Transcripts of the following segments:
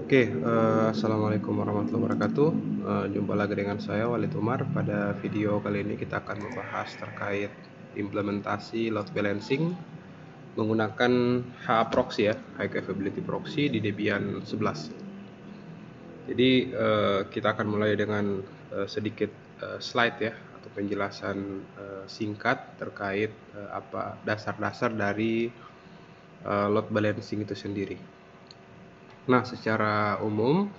Assalamualaikum warahmatullahi wabarakatuh. Jumpa lagi dengan saya Walid Umar. Pada video kali ini kita akan membahas terkait implementasi load balancing menggunakan HA proxy ya, High Availability Proxy di Debian 11. Jadi kita akan mulai dengan sedikit slide ya, atau penjelasan singkat terkait apa dasar-dasar dari load balancing itu sendiri. Nah, secara umum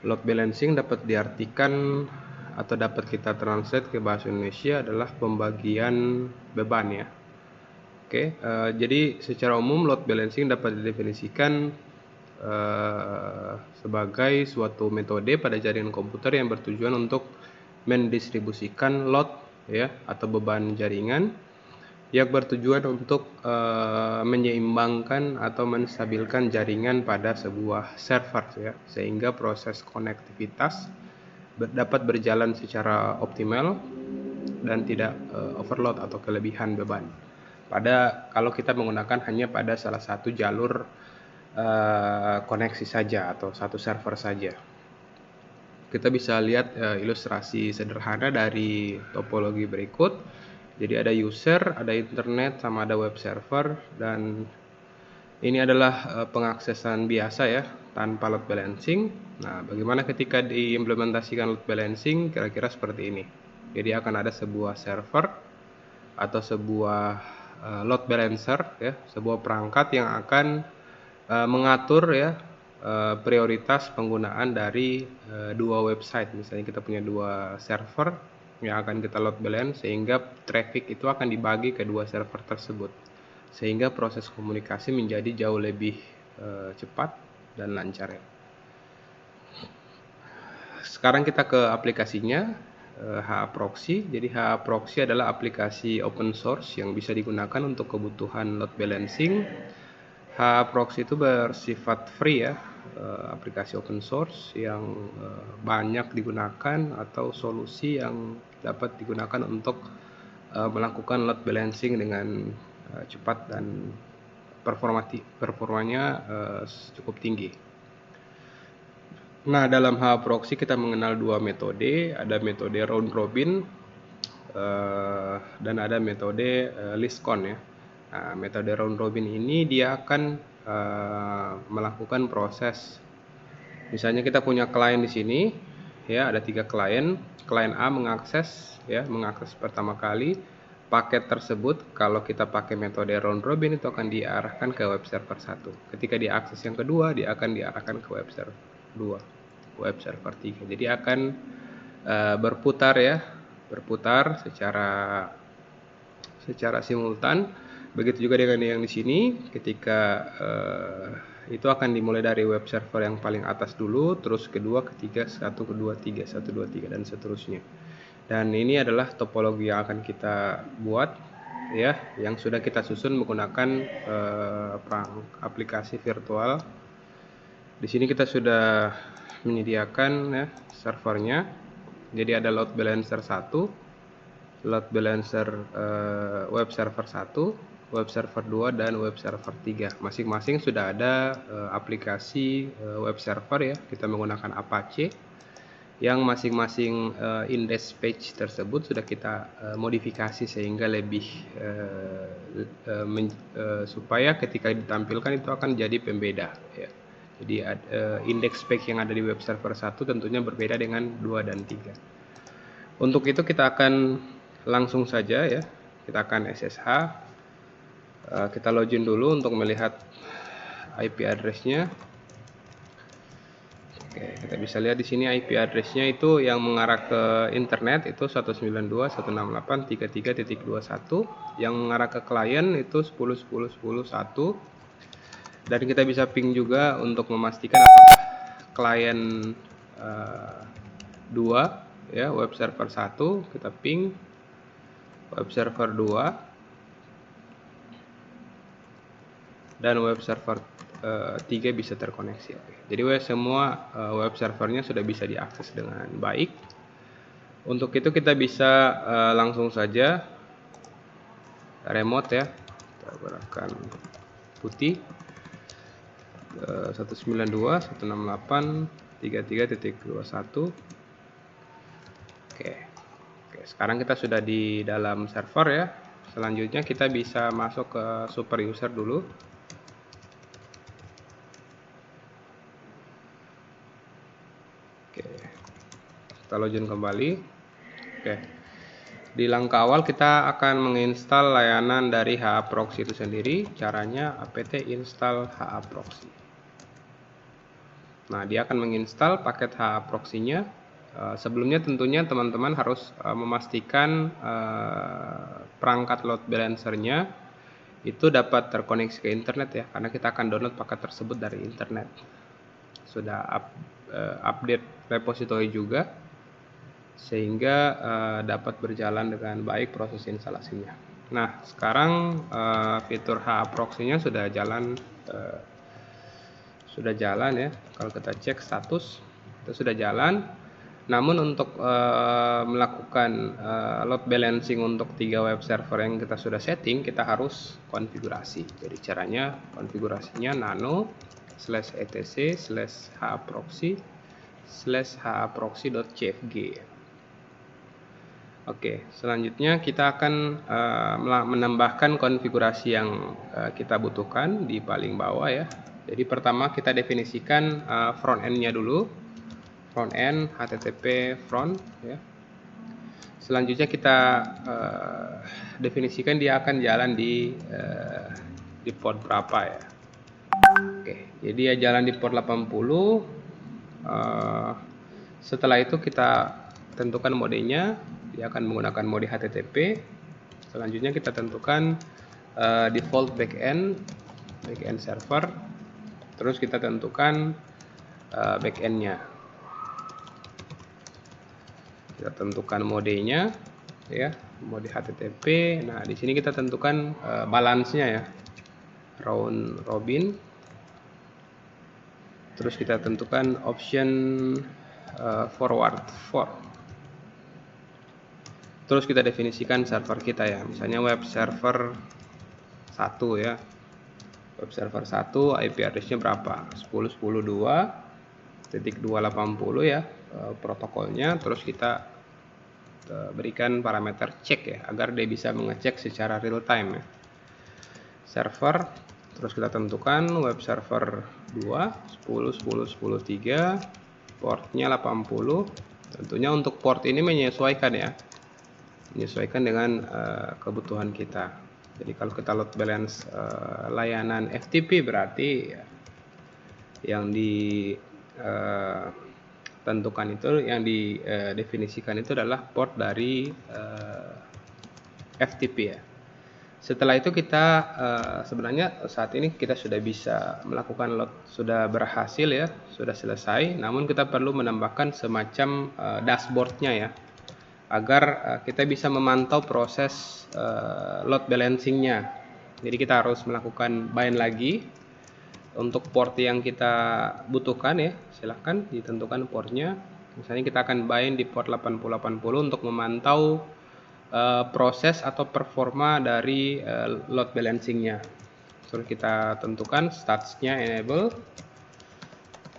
load balancing dapat diartikan atau dapat kita translate ke bahasa Indonesia adalah pembagian beban ya. Jadi secara umum load balancing dapat didefinisikan sebagai suatu metode pada jaringan komputer yang bertujuan untuk mendistribusikan load ya atau beban jaringan yang bertujuan untuk menyeimbangkan atau menstabilkan jaringan pada sebuah server ya, sehingga proses konektivitas dapat berjalan secara optimal dan tidak overload atau kelebihan beban. Kalau kita menggunakan hanya pada salah satu jalur koneksi saja atau satu server saja. Kita bisa lihat ilustrasi sederhana dari topologi berikut. Jadi ada user, ada internet, sama ada web server, dan ini adalah pengaksesan biasa ya, tanpa load balancing. Nah, bagaimana ketika diimplementasikan load balancing? Kira-kira seperti ini. Jadi akan ada sebuah server atau sebuah load balancer ya, sebuah perangkat yang akan mengatur ya prioritas penggunaan dari dua website. Misalnya kita punya dua server yang akan kita load balance, sehingga traffic itu akan dibagi ke dua server tersebut, sehingga proses komunikasi menjadi jauh lebih cepat dan lancar ya. Sekarang kita ke aplikasinya, HA Proxy. Jadi HA Proxy adalah aplikasi open source yang bisa digunakan untuk kebutuhan load balancing. HA Proxy itu bersifat free ya, aplikasi open source yang banyak digunakan atau solusi yang dapat digunakan untuk melakukan load balancing dengan cepat dan performanya cukup tinggi. Nah, dalam HA Proxy kita mengenal dua metode, ada metode round robin dan ada metode listcount ya. Nah, metode round robin ini dia akan melakukan proses, misalnya kita punya klien di sini ya, ada 3 klien. Klien A mengakses pertama kali paket tersebut. Kalau kita pakai metode round robin itu akan diarahkan ke web server 1. Ketika diakses yang kedua, dia akan diarahkan ke web server 2, web server 3. Jadi akan berputar secara simultan. Begitu juga dengan yang di sini, ketika itu akan dimulai dari web server yang paling atas dulu, terus kedua, ketiga, 1, 2, 3, 1, 2, 3 dan seterusnya. Dan ini adalah topologi yang akan kita buat ya, yang sudah kita susun menggunakan aplikasi virtual. Di sini kita sudah menyediakan ya servernya. Jadi ada load balancer 1, load balancer web server 1, web server 2, dan web server 3. Masing-masing sudah ada aplikasi web server ya. Kita menggunakan Apache yang masing-masing index page tersebut sudah kita modifikasi sehingga lebih supaya ketika ditampilkan itu akan jadi pembeda ya. Jadi index page yang ada di web server 1 tentunya berbeda dengan 2 dan 3. Untuk itu kita akan langsung saja ya, kita akan SSH. Kita login dulu untuk melihat IP address-nya. Oke, kita bisa lihat di sini IP address-nya itu yang mengarah ke internet itu 192.168.33.21, yang mengarah ke klien itu 10.10.10.1. Dan kita bisa ping juga untuk memastikan apakah klien 2 ya, web server 1, kita ping web server 2 dan web server 3 bisa terkoneksi. Jadi semua web servernya sudah bisa diakses dengan baik. Untuk itu kita bisa langsung saja remote ya, kita gunakan putih. 192.168.33.21. Oke, sekarang kita sudah di dalam server ya. Selanjutnya kita bisa masuk ke super user dulu. Oke, kita login kembali. Oke, di langkah awal kita akan menginstal layanan dari HA Proxy itu sendiri. Caranya apt install HA Proxy. Nah, dia akan menginstal paket HA Proxy-nya. Sebelumnya tentunya teman-teman harus memastikan perangkat load balancer-nya itu dapat terkoneksi ke internet ya, karena kita akan download paket tersebut dari internet. Sudah update repository juga, sehingga dapat berjalan dengan baik proses instalasinya. Nah, sekarang fitur HA Proxy-nya sudah jalan ya. Kalau kita cek status, itu sudah jalan. Namun untuk melakukan load balancing untuk 3 web server yang kita sudah setting, kita harus konfigurasi. Jadi caranya konfigurasinya nano/etc/haproxy/haproxy.cfg. Oke, selanjutnya kita akan menambahkan konfigurasi yang kita butuhkan di paling bawah ya. Jadi pertama kita definisikan front end-nya dulu. Front end HTTP front ya. Selanjutnya kita definisikan dia akan jalan di port berapa ya. Oke, jadi ya jalan di port 80. Setelah itu kita tentukan modenya, dia akan menggunakan mode HTTP. Selanjutnya kita tentukan default backend server. Terus kita tentukan backend-nya. Kita tentukan modenya ya, mode HTTP. Nah, di sini kita tentukan balance-nya ya, round robin. Terus kita tentukan option forward for. Terus kita definisikan server kita ya, misalnya web server 1 ya. Web server 1 IP address-nya berapa? 10.10.2.280 ya. Protokolnya, terus kita berikan parameter cek ya, agar dia bisa mengecek secara real time ya. Server, terus kita tentukan web server 2 10.10.10.3, portnya 80. Tentunya untuk port ini menyesuaikan ya, menyesuaikan dengan kebutuhan kita. Jadi kalau kita load balance layanan FTP berarti ya, yang di tentukan itu, yang didefinisikan itu adalah port dari FTP ya. Setelah itu kita sebenarnya saat ini kita sudah bisa melakukan load, sudah berhasil ya, sudah selesai. Namun kita perlu menambahkan semacam dashboardnya ya, agar kita bisa memantau proses load balancingnya. Jadi kita harus melakukan bind lagi untuk port yang kita butuhkan ya. Silahkan ditentukan portnya. Misalnya kita akan bind di port 8080 untuk memantau proses atau performa dari load balancingnya. Terus kita tentukan statusnya enable.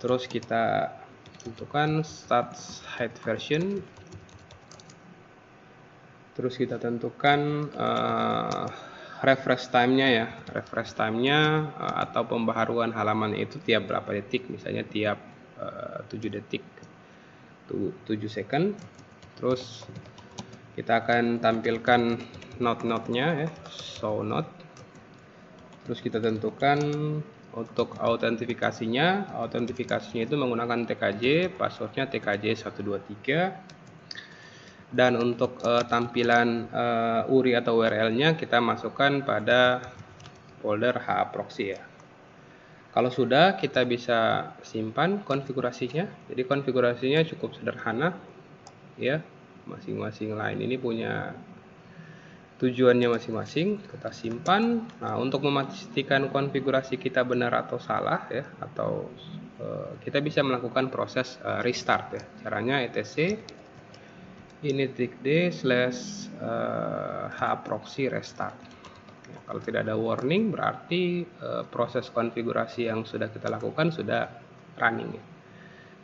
Terus kita tentukan stats hide version. Terus kita tentukan refresh time-nya ya. Refresh time-nya atau pembaharuan halaman itu tiap berapa detik, misalnya tiap 7 detik, 7 second. Terus kita akan tampilkan node-node-nya ya, show node. Terus kita tentukan untuk autentifikasinya itu menggunakan TKJ, passwordnya TKJ123. Dan untuk tampilan URI atau URL-nya kita masukkan pada folder HA Proxy ya. Kalau sudah, kita bisa simpan konfigurasinya. Jadi konfigurasinya cukup sederhana ya. Masing-masing line ini punya tujuannya masing-masing. Kita simpan. Nah, untuk memastikan konfigurasi kita benar atau salah ya, atau kita bisa melakukan proses restart ya. Caranya etc init-d/haproxy restart Kalau tidak ada warning berarti proses konfigurasi yang sudah kita lakukan sudah running.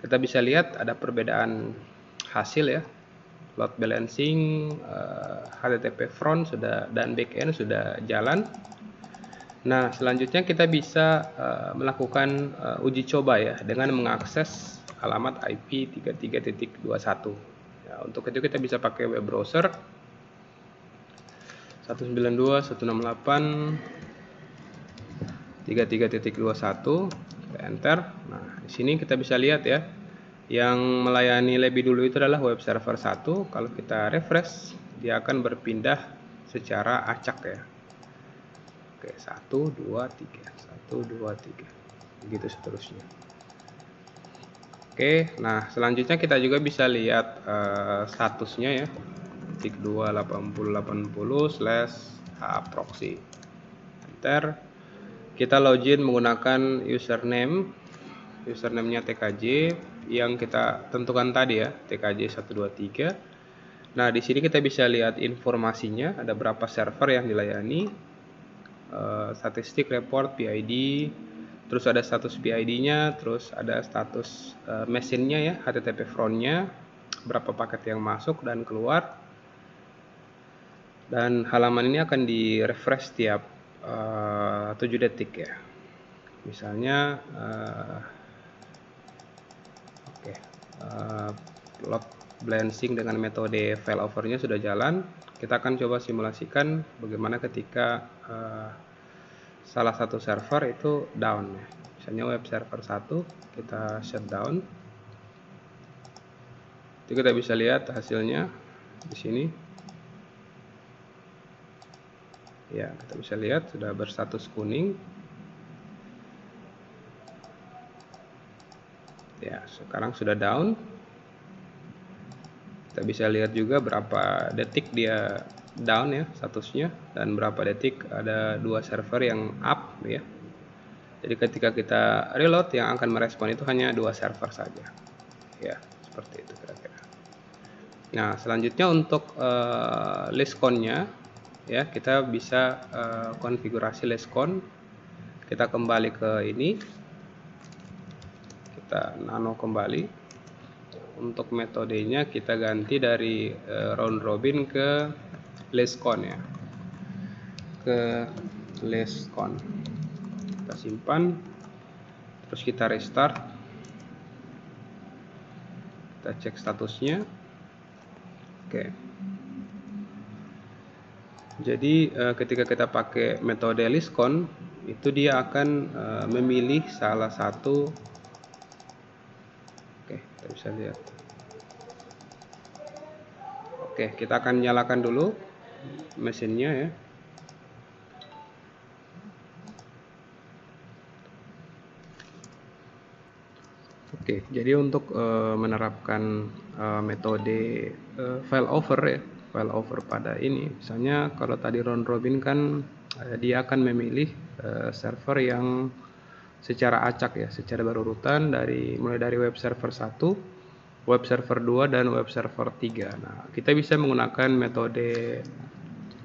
Kita bisa lihat ada perbedaan hasil ya. Load balancing, HTTP front sudah dan backend sudah jalan. Nah, selanjutnya kita bisa melakukan uji coba ya dengan mengakses alamat IP 33.21. Ya, untuk itu kita bisa pakai web browser 192.168.33.21, kita enter. Nah, di sini kita bisa lihat ya, yang melayani lebih dulu itu adalah web server 1. Kalau kita refresh, dia akan berpindah secara acak ya. Oke, 1, 2, 3, 1, 2, 3, begitu seterusnya. Oke, nah selanjutnya kita juga bisa lihat statusnya ya. 2.80.80/hproxy. Enter. Kita login menggunakan username-nya TKJ yang kita tentukan tadi ya, TKJ 123. Nah, di sini kita bisa lihat informasinya, ada berapa server yang dilayani, statistik, report, PID, terus ada status PID-nya, terus ada status mesinnya ya, HTTP front-nya, berapa paket yang masuk dan keluar. Dan halaman ini akan di-refresh tiap 7 detik ya. Misalnya load balancing dengan metode failover-nya sudah jalan. Kita akan coba simulasikan bagaimana ketika salah satu server itu down ya. Misalnya web server 1 kita shutdown. Itu kita bisa lihat hasilnya di sini. Ya, kita bisa lihat sudah berstatus kuning. Ya, sekarang sudah down. Kita bisa lihat juga berapa detik dia down ya statusnya, dan berapa detik ada 2 server yang up ya. Jadi ketika kita reload, yang akan merespon itu hanya 2 server saja. Ya, seperti itu kira-kira. Nah, selanjutnya untuk listcon-nya ya, kita bisa konfigurasi listcon. Kita kembali ke ini, kita nano kembali. Untuk metodenya kita ganti dari round robin ke listcon ya, ke listcon. Kita simpan, terus kita restart, kita cek statusnya. Oke. Jadi ketika kita pakai metode listcon, itu dia akan memilih salah satu. Oke, kita bisa lihat. Oke, kita akan nyalakan dulu mesinnya ya. Oke, jadi untuk menerapkan metode failover ya, failover pada ini, misalnya kalau tadi round robin kan dia akan memilih server yang secara acak ya, secara berurutan mulai dari web server 1, web server 2, dan web server 3. Nah, kita bisa menggunakan metode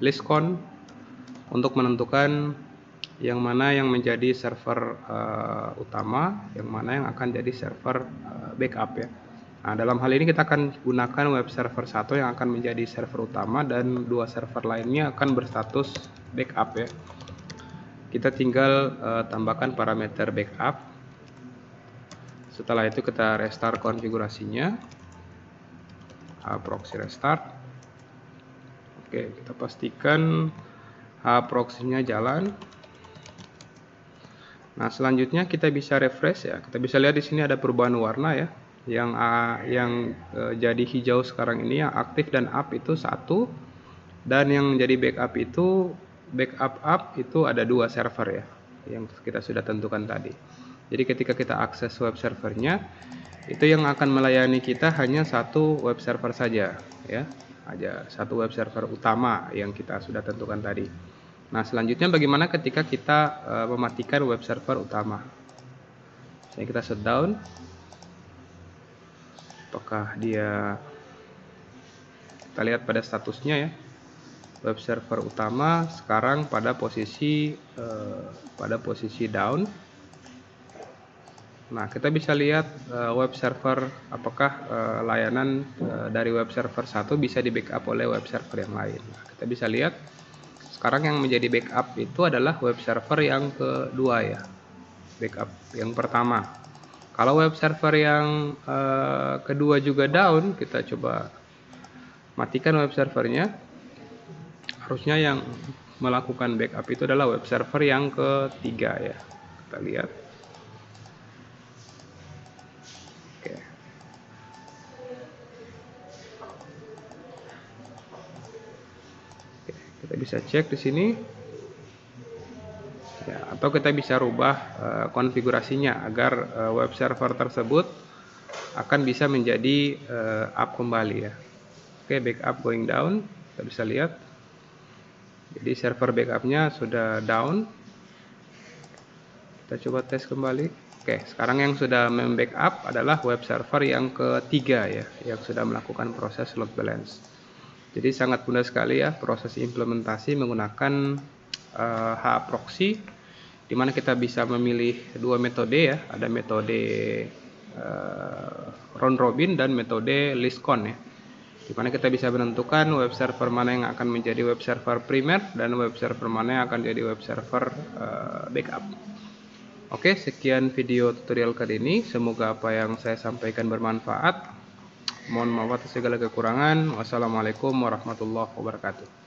listcon untuk menentukan yang mana yang menjadi server utama, yang mana yang akan jadi server backup ya. Nah, dalam hal ini kita akan gunakan web server 1 yang akan menjadi server utama, dan 2 server lainnya akan berstatus backup ya. Kita tinggal tambahkan parameter backup. Setelah itu kita restart konfigurasinya, proxy restart. Oke, kita pastikan proxy-nya jalan. Nah, selanjutnya kita bisa refresh ya. Kita bisa lihat di sini ada perubahan warna ya. Yang jadi hijau sekarang ini yang aktif dan up itu 1, dan yang jadi backup itu up itu ada 2 server ya, yang kita sudah tentukan tadi. Jadi ketika kita akses web servernya, itu yang akan melayani kita hanya 1 web server saja ya, ada 1 web server utama yang kita sudah tentukan tadi. Nah, selanjutnya bagaimana ketika kita mematikan web server utama? Jadi kita shutdown. Apakah dia, kita lihat pada statusnya ya. web server utama sekarang pada posisi down. Nah, kita bisa lihat web server apakah layanan dari web server 1 bisa di backup oleh web server yang lain. Nah, kita bisa lihat sekarang yang menjadi backup itu adalah web server yang kedua ya. Backup yang pertama. Kalau web server yang kedua juga down, kita coba matikan web servernya. Harusnya yang melakukan backup itu adalah web server yang ketiga ya. Kita lihat. Oke. Kita bisa cek di sini. Ya, atau kita bisa rubah konfigurasinya agar web server tersebut akan bisa menjadi up kembali ya. Oke, backup going down, kita bisa lihat. Jadi server backupnya sudah down. Kita coba tes kembali. Oke, sekarang yang sudah membackup adalah web server yang ketiga ya, yang sudah melakukan proses load balance. Jadi sangat mudah sekali ya proses implementasi menggunakan hproxy, di mana kita bisa memilih dua metode ya, ada metode round robin dan metode listcount ya, di mana kita bisa menentukan web server mana yang akan menjadi web server primer dan web server mana yang akan jadi web server backup. Oke, sekian video tutorial kali ini, semoga apa yang saya sampaikan bermanfaat. Mohon maaf atas segala kekurangan. Wassalamualaikum warahmatullahi wabarakatuh.